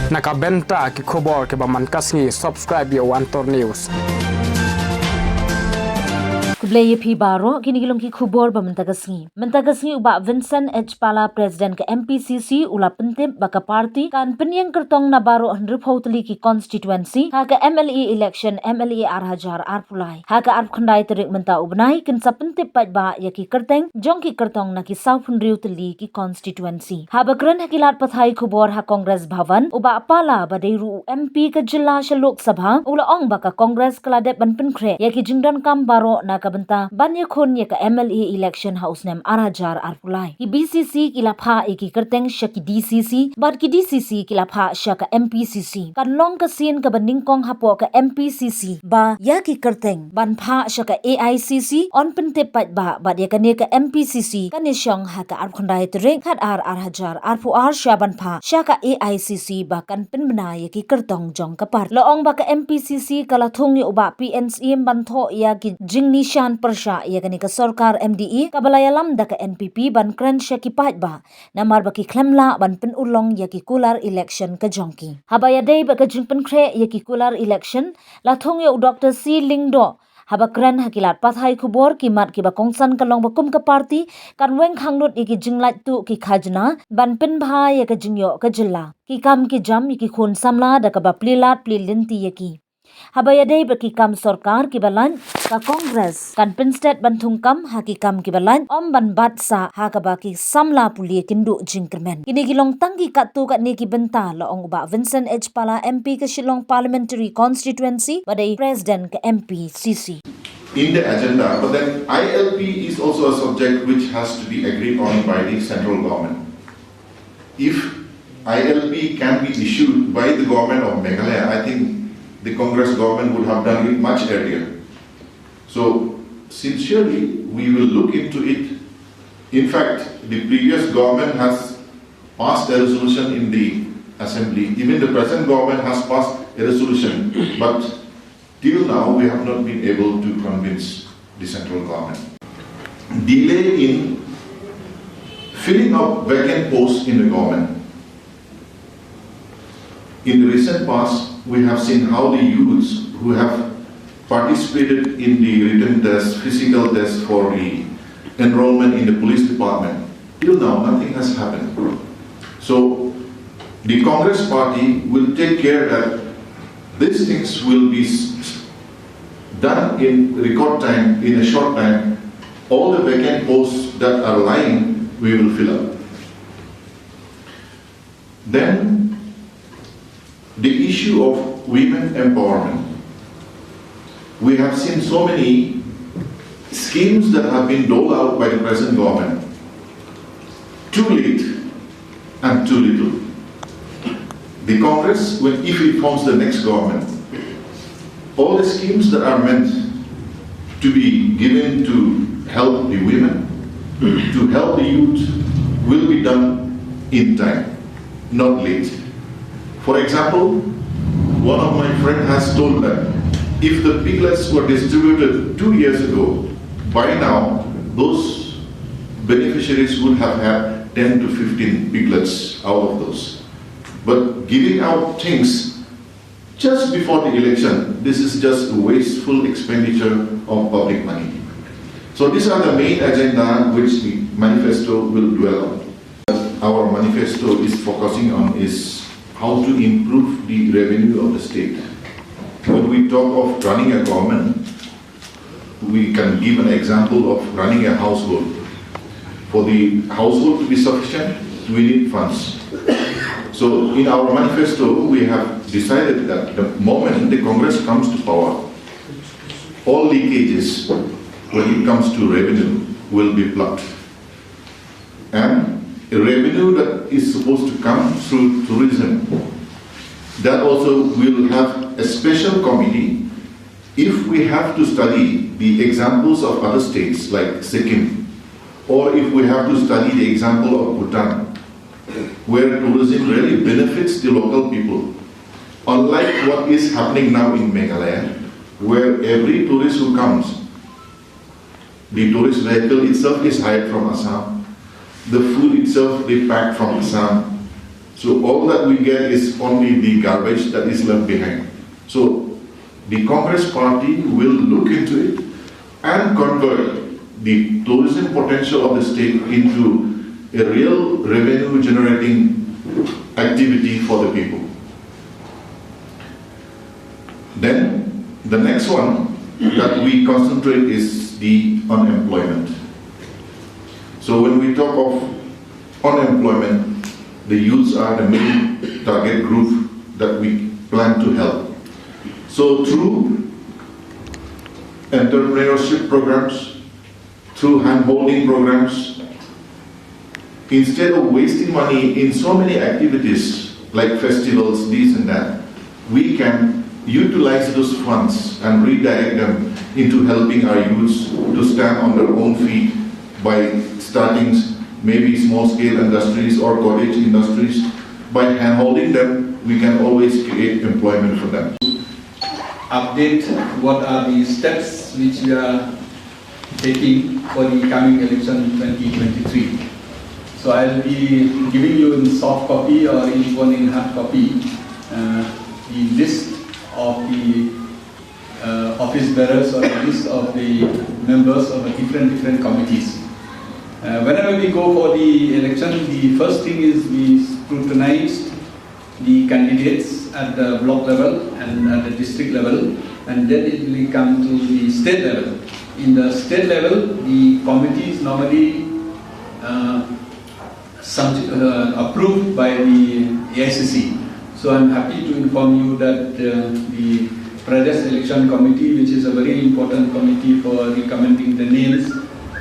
Nakabenta ki khobor ke baman kasngi subscribe yo Antor News. Kublai pi baroh kini gilong ki khubor ba mentagasngi uba Vincent H Pala President ke MPCC ula pentip baka parti kan pynieng kyrtong na baroh hendrup hautli ki constituency ha ka MLA election MLA arhajar arpulai ha ka arpkhandai terik menta ubnai kin sa pentip pat ba ya ki kyrteng jong ki kyrtong na ki south hendriu tli ki constituency ha bakran hakilat pathai khubor ha Congress Bhavan uba Pala badeiru MP ke jilla Lok Sabha ula ong baka Congress kladep ban penkre ya ki jingdon kam baroh na benta banya khon ye ka MLA election house nem arajar arpulai ki BCC ki lapha ki kerteng shaki DCC bad ki DCC ki lapha shaka MPCC kan long ka sin ka banding kong hapo ka MPCC ba ya ki kerteng ban pha shaka AICC on pente pat ba bad ye ka ne ka MPCC kan ni shong ha ka arkhondai trek khat arhajar arpu shaban pha shaka AICC ba kan pen bna ye ki kertong jong ka par lo ong ba ka MPCC kala thong ye uba PNC ban tho ya ki jingni Shan Persha ia kani ka Sarkar MDE kabalaya lam da ka NPP ban kran shaki pat ba namar baki klemla ban pen ulong ya ki kular election ka jongki habaya dei ba ka jingpen kre ya ki kular election la thong ya Dr. C Lingdo habakran hakilat pathai khubor ki mat ki ba kongsan kalong bakum ka party kan weng khanglut ki jinglat tu ki khajna ban pen bha ya ka jingyo ka jilla ki kam ki jam ki khon samla da ka ba plilat plilinti ya ki habaya dei baki kam sarkar ki balan ka Congress kan pinstet bantung kam hakikam ki balan om ban bat sa ha ka baki samla pulie kindu jingkermen kini gilong tanggi katu kat ni ki benta la ong ba Vincent H Pala MP ke Shillong Parliamentary Constituency badai President ke MPCC in the agenda, but then ILP is also a subject which has to be agreed on by the central government. If ILP can be issued by the government of Meghalaya, I think the Congress government would have done it much earlier. So, sincerely, we will look into it. In fact, the previous government has passed a resolution in the assembly. Even the present government has passed a resolution, but till now we have not been able to convince the central government. Delay in filling up vacant posts in the government. In the recent past, we have seen how the youths who have participated in the written test, physical test for the enrollment in the police department, till now nothing has happened. So the Congress party will take care that these things will be done in record time, in a short time. All the vacant posts that are lying, we will fill up. Then the issue of women empowerment. We have seen so many schemes that have been doled out by the present government. Too late and too little. The Congress, if it forms the next government, all the schemes that are meant to be given to help the women, to help the youth, will be done in time, not late. For example, one of my friends has told that if the piglets were distributed 2 years ago, by now those beneficiaries would have had 10 to 15 piglets out of those. But giving out things just before the election, this is just wasteful expenditure of public money. So these are the main agenda which the manifesto will dwell on. Our manifesto is focusing on is how to improve the revenue of the state. When we talk of running a government, we can give an example of running a household. For the household to be sufficient, we need funds. So in our manifesto, we have decided that the moment the Congress comes to power, all leakages when it comes to revenue will be plugged. And a revenue that is supposed to come through tourism, that also will have a special committee if we have to study the examples of other states like Sikkim, or if we have to study the example of Bhutan, where tourism really benefits the local people. Unlike what is happening now in Meghalaya, where every tourist who comes, the tourist vehicle itself is hired from Assam, the food itself they pack from Assam. So all that we get is only the garbage that is left behind. So the Congress party will look into it and convert the tourism potential of the state into a real revenue generating activity for the people. Then the next one that we concentrate is the unemployment. So when we talk of unemployment, the youths are the main target group that we plan to help. So through entrepreneurship programs, through hand-holding programs, instead of wasting money in so many activities like festivals, this and that, we can utilize those funds and redirect them into helping our youths to stand on their own feet by starting maybe small-scale industries or cottage industries. By hand-holding them, we can always create employment for them. Update what are the steps which we are taking for the coming election 2023. So I'll be giving you in soft copy or even in hard copy the list of the office bearers or the list of the members of the different committees. Whenever we go for the election, the first thing is we scrutinize the candidates at the block level and at the district level, and then it will come to the state level. In the state level, the committees normally approved by the AICC. So I'm happy to inform you that the Pradesh Election Committee, which is a very important committee for recommending the names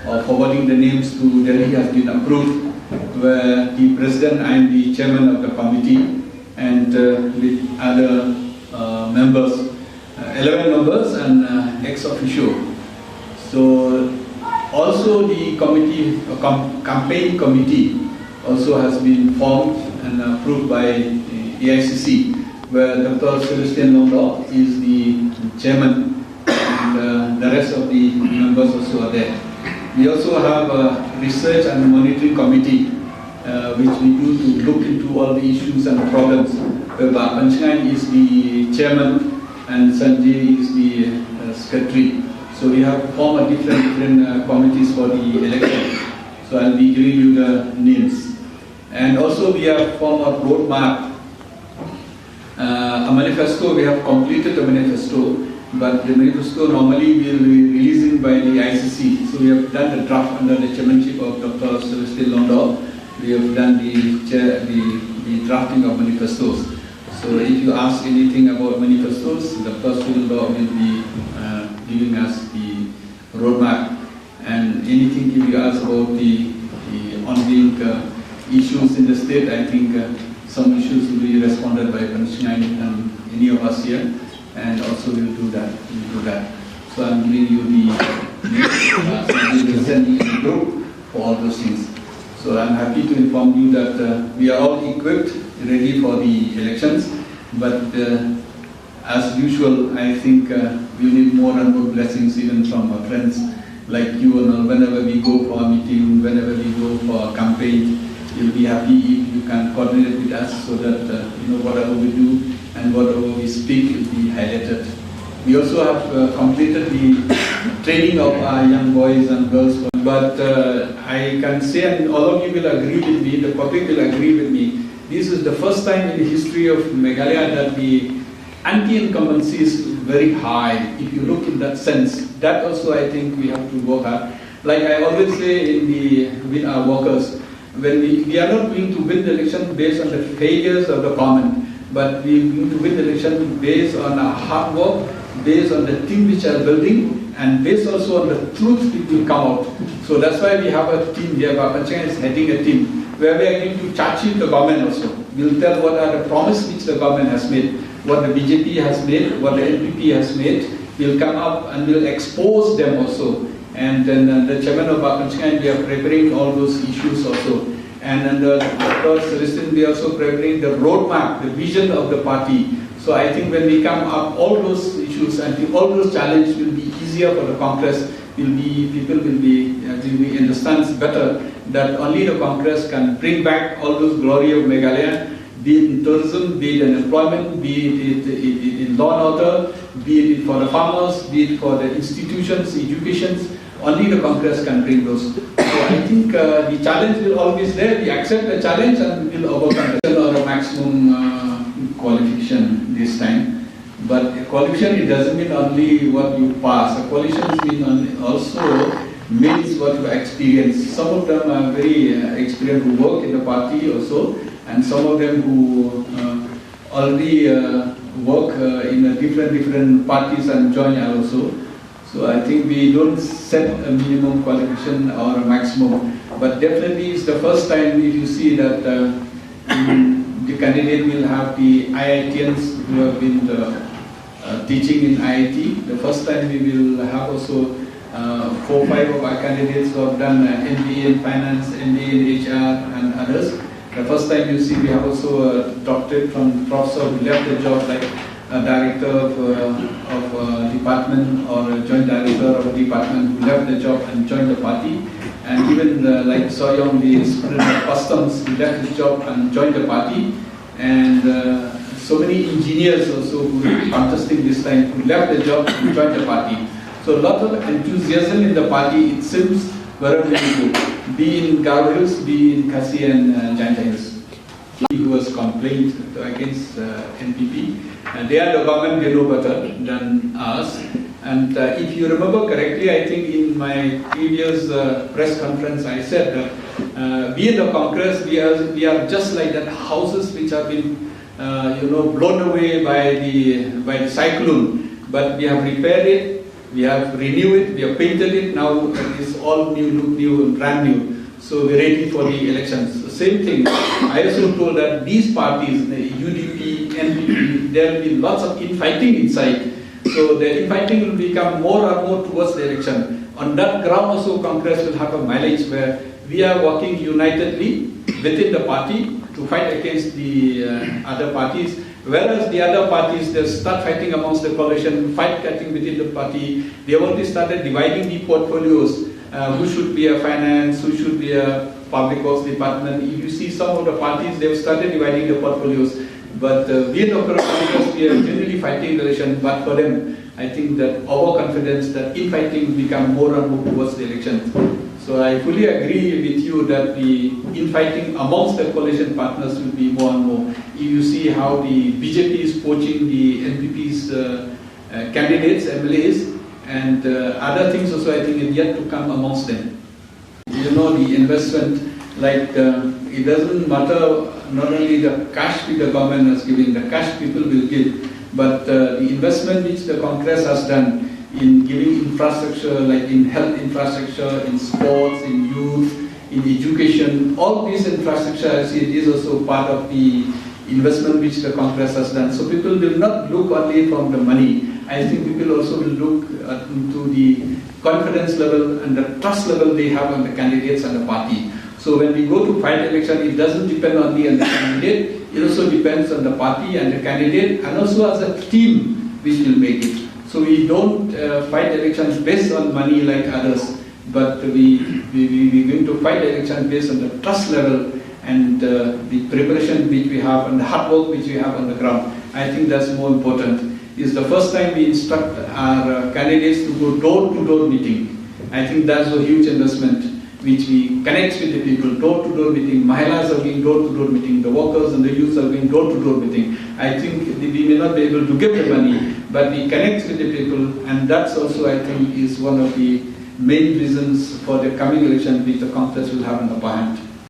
or forwarding the names to Delhi, has been approved, where the president and the chairman of the committee and with other members, 11 members and ex officio. So also the committee, campaign committee also has been formed and approved by AICC, where Dr. Celestine Londo is the chairman and the rest of the members also are there. We also have a research and monitoring committee which we do to look into all the issues and problems, where Panchayat is the chairman and Sanjay is the secretary. So we have formed different committees for the election. So I'll be giving you the names. And also we have formed a roadmap, a manifesto. We have completed the manifesto, but the manifesto normally will be releasing by the ICC. So we have done the draft under the chairmanship of Dr. Celestine Londo. We have done the drafting of manifestos. So if you ask anything about manifestos, Dr. Celestine Londo will be giving us the roadmap. And anything if you ask about the ongoing issues in the state, I think some issues will be responded by Konstituency and any of us here, and also we'll do that. So I'm giving you the group for all those things. So I'm happy to inform you that we are all equipped, ready for the elections, but as usual, I think we need more and more blessings even from our friends like you and all. Whenever we go for a meeting, whenever we go for a campaign, you'll be happy if you can coordinate with us so that whatever we do and whatever we speak will be highlighted. We also have completed the training of our young boys and girls. But I can say, and all of you will agree with me, the public will agree with me, this is the first time in the history of Meghalaya that the anti-incumbency is very high. If you look in that sense, that also I think we have to work hard. Like I always say with our workers, when we are not going to win the election based on the failures of the government, but we are going to win the election based on our hard work, based on the team which are building, and based also on the truth that will come out. So that's why we have a team here. Panchayat is heading a team where we are going to charge in the government also. We'll tell what are the promises which the government has made, what the BJP has made, what the NPP has made. We'll come up and we'll expose them also. And then the chairman of Panchayat, we are preparing all those issues also. And under Dr. Celestine, we are also preparing the roadmap, the vision of the party. So I think when we come up, all those issues and all those challenges will be easier for the Congress. People will understand better that only the Congress can bring back all those glory of Meghalaya, be it in tourism, be it in employment, be it in law and order, be it for the farmers, be it for the institutions, educations. Only the Congress can bring those. So I think the challenge will always there. We accept the challenge and we will overcome it. Or a maximum qualification this time. But a qualification, it doesn't mean only what you pass. A qualification also means what you experience. Some of them are very experienced who work in the party also, and some of them who already work in different parties and join also. So I think we don't set a minimum qualification or a maximum, but definitely it's the first time if you see that the candidate will have the IITians who have been teaching in IIT. The first time we will have also 4 or 5 of our candidates who have done MBA in finance, MBA in HR and others. The first time you see we have also a doctorate from professor who left the job like a director of department or a joint director of a department who left the job and joined the party. And even like Soyoung, the student of customs, who left his job and joined the party. And so many engineers also who are contesting this time who left the job and joined the party. So a lot of enthusiasm in the party, it seems, wherever you go, be in Garo Hills, be in Khasi and Giant Hills. Who has complained against NPP, and they are the government, they know better than us. And if you remember correctly, I think in my previous press conference I said that we in the Congress, we are just like that houses which have been blown away by the cyclone, but we have repaired it, we have renewed it, we have painted it, now it's all new, brand new. So we're ready for the elections. The same thing, I also told that these parties, the UDP, NPP, there will be lots of infighting inside. So the infighting will become more and more towards the election. On that ground also Congress will have a mileage where we are working unitedly within the party to fight against the other parties. Whereas the other parties, they start fighting amongst the coalition, fighting within the party. They already started dividing the portfolios. Who should be a finance, who should be a public works department. If you see some of the parties, they've started dividing the portfolios. But we in the Congress, we are generally fighting the election. But for them, I think that overconfidence, that infighting will become more and more towards the election. So I fully agree with you that the infighting amongst the coalition partners will be more and more. If you see how the BJP is poaching the NPP's candidates, MLAs, and other things also I think is yet to come amongst them. You know, the investment, like it doesn't matter not only the cash which the government has given, the cash people will give, but the investment which the Congress has done in giving infrastructure, like in health infrastructure, in sports, in youth, in education, all this infrastructure, I see it is also part of the investment which the Congress has done. So people will not look only from the money. I think people also will look into the confidence level and the trust level they have on the candidates and the party. So when we go to fight election, it doesn't depend only on the candidate, it also depends on the party and the candidate, and also as a team which will make it. So we don't fight elections based on money like others, but we're going to fight elections based on the trust level and the preparation which we have and the hard work which we have on the ground. I think that's more important. It's the first time we instruct our candidates to go door-to-door meeting. I think that's a huge investment which we connect with the people, door-to-door meeting. Mahilas are going door-to-door meeting, the workers and the youths are going door-to-door meeting. I think we may not be able to give the money, but we connect with the people, and that's also, I think, is one of the main reasons for the coming election which the Congress will have in the upper hand.